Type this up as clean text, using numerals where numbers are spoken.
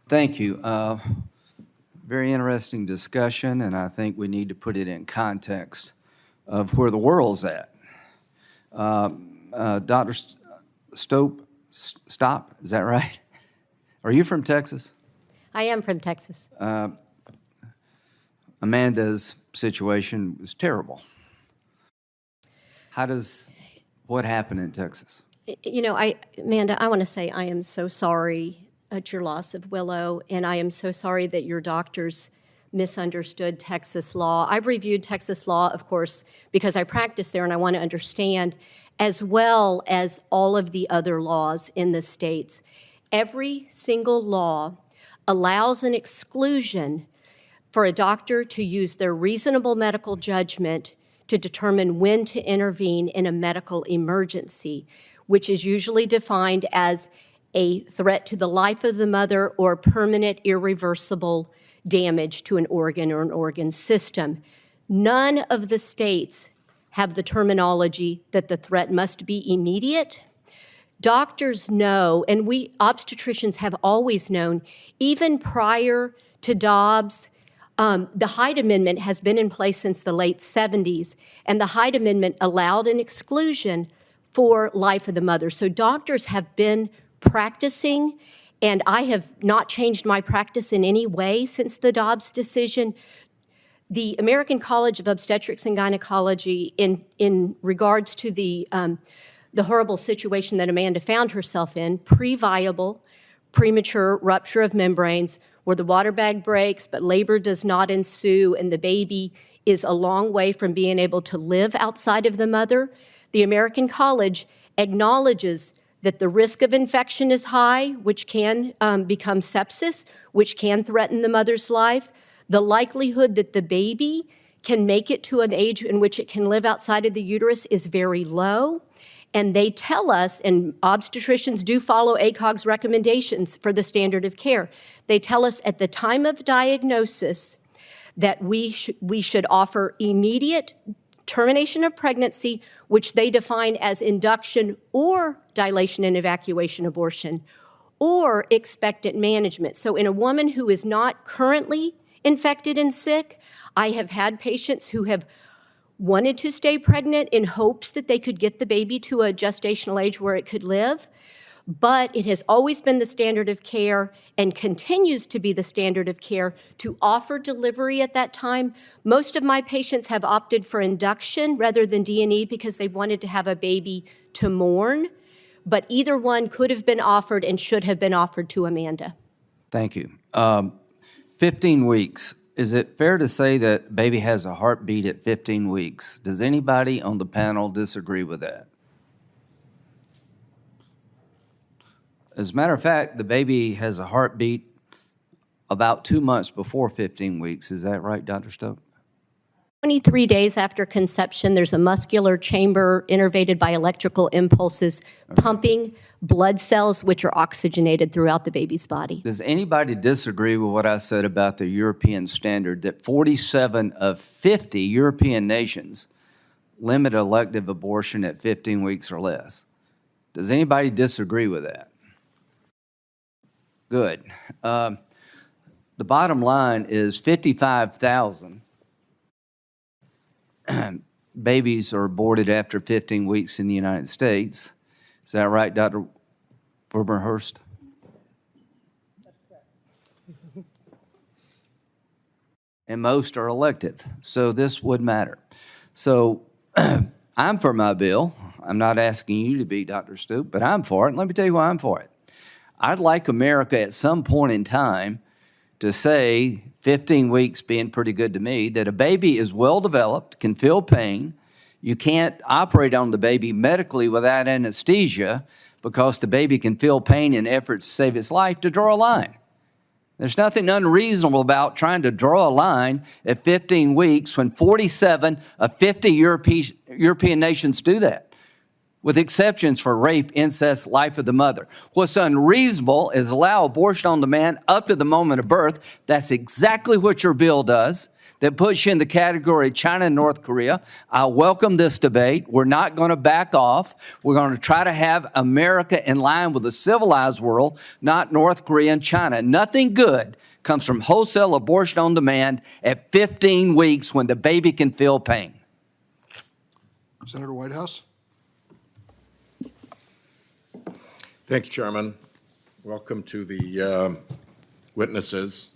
Thank you. Very interesting discussion, and I think we need to put it in context of where the world's at. Dr. Stop, is that right? Are you from Texas? I am from Texas. Amanda's situation was terrible. What happened in Texas? You know, Amanda, I want to say I am so sorry at your loss of Willow, and I am so sorry that your doctors misunderstood Texas law. I've reviewed Texas law, of course, because I practice there and I want to understand, as well as all of the other laws in the states. Every single law allows an exclusion for a doctor to use their reasonable medical judgment to determine when to intervene in a medical emergency, which is usually defined as a threat to the life of the mother or permanent irreversible damage to an organ or an organ system. None of the states have the terminology that the threat must be immediate. Doctors know, and we obstetricians have always known, even prior to Dobbs, the Hyde Amendment has been in place since the late 70s, and the Hyde Amendment allowed an exclusion for life of the mother. So doctors have been practicing, and I have not changed my practice in any way since the Dobbs decision. The American College of Obstetrics and Gynecology, in regards to the horrible situation that Amanda found herself in, pre-viable, premature rupture of membranes, where the water bag breaks, but labor does not ensue, and the baby is a long way from being able to live outside of the mother, the American College acknowledges that the risk of infection is high, which can become sepsis, which can threaten the mother's life. The likelihood that the baby can make it to an age in which it can live outside of the uterus is very low. And they tell us, and obstetricians do follow ACOG's recommendations for the standard of care, they tell us at the time of diagnosis that we should offer immediate termination of pregnancy, which they define as induction or dilation and evacuation abortion, or expectant management. So in a woman who is not currently infected and sick, I have had patients who have wanted to stay pregnant in hopes that they could get the baby to a gestational age where it could live, but it has always been the standard of care and continues to be the standard of care to offer delivery at that time. Most of my patients have opted for induction rather than D&E because they wanted to have a baby to mourn, but either one could have been offered and should have been offered to Amanda. Thank you. 15 weeks. Is it fair to say that baby has a heartbeat at 15 weeks? Does anybody on the panel disagree with that? As a matter of fact, the baby has a heartbeat about 2 months before 15 weeks. Is that right, Dr. Stoke? 23 days after conception, there's a muscular chamber innervated by electrical impulses pumping blood cells, which are oxygenated throughout the baby's body. Does anybody disagree with what I said about the European standard, that 47 of 50 European nations limit elective abortion at 15 weeks or less? Does anybody disagree with that? Good. The bottom line is 55,000 babies are aborted after 15 weeks in the United States. Is that right, Dr. Verberhurst? That's correct. And most are elective, so this would matter. So I'm for my bill. I'm not asking you to be, Dr. Stoop, but I'm for it. Let me tell you why I'm for it. I'd like America at some point in time to say, 15 weeks being pretty good to me, that a baby is well developed, can feel pain. You can't operate on the baby medically without anesthesia because the baby can feel pain in efforts to save its life, to draw a line. There's nothing unreasonable about trying to draw a line at 15 weeks when 47 of 50 European nations do that, with exceptions for rape, incest, life of the mother. What's unreasonable is allow abortion on demand up to the moment of birth. That's exactly what your bill does. that puts you in the category of China and North Korea. I welcome this debate. We're not going to back off. We're going to try to have America in line with the civilized world, not North Korea and China. Nothing good comes from wholesale abortion on demand at 15 weeks when the baby can feel pain. Senator Whitehouse. Thanks, Chairman. Welcome to the witnesses.